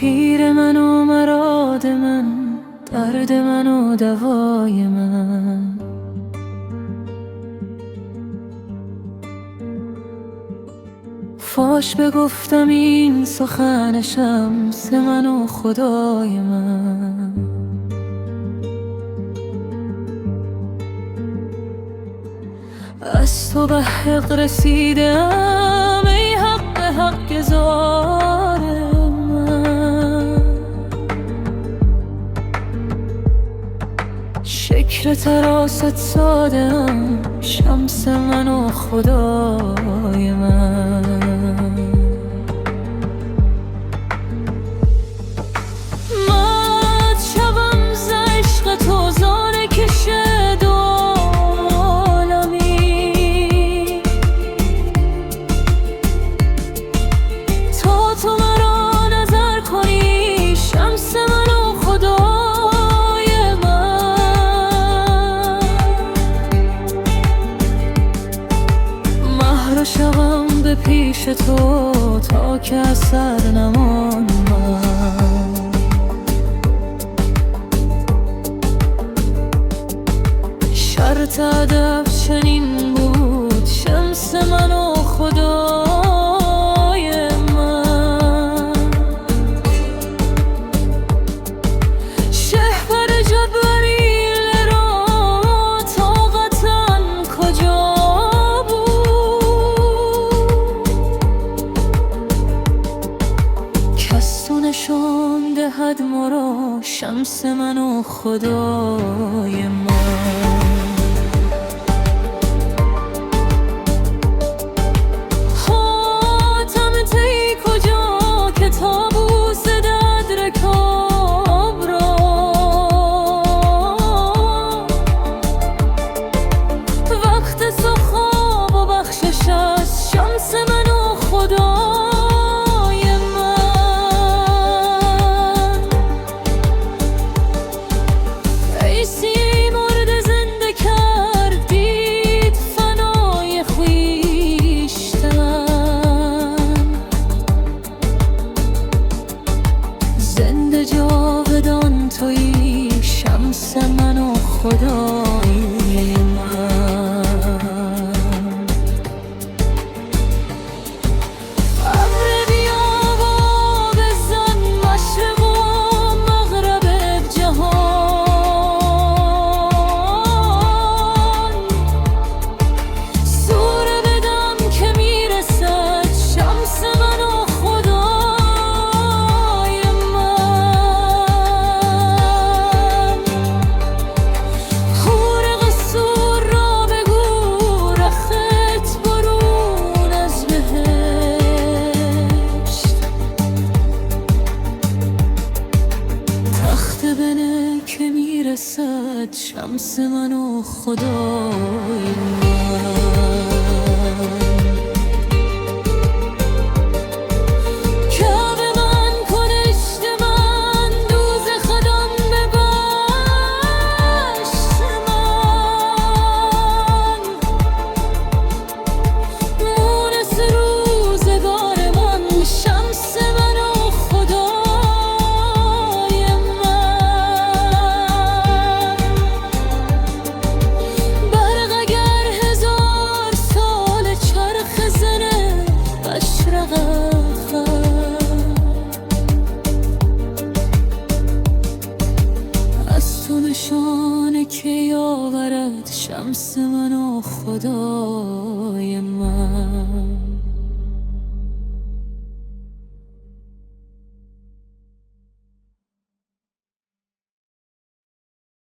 پیر من و مراد من، درد من و دوای من. فاش بگفتم این سخن شمس من و خدای من. از تو به حق رسیدم ای حق گزار من. شکر تراست سادم شمس من و خدای من. مات شوم ز عشق تو زار کشه دو عالمی. تا تو مرا نظر کنی شمس من و خدای من. مهر شوم به پیش تو تا که اثر نمانم. شرط ادب چنین بود شمس من و خدای من. شهپر جبریل را طاقتن کجا بود؟ کس تو نشان دهد مرا شمس من و خدای من. جاودان تویی شمس من و خدای من. ابر بیا و بزن مشرق و مغرب جهان. سوره بدم که میرسد شمس من و که میرسد شمس من و خدای من. کعبه من کنشت من دوزخ خدم به بشت من. مونس روزگار من شمس من و خدای من. برق اگر 1000 سال چرخ زنه مشرق از تو نشانه که یاورد شمس من و خدای من.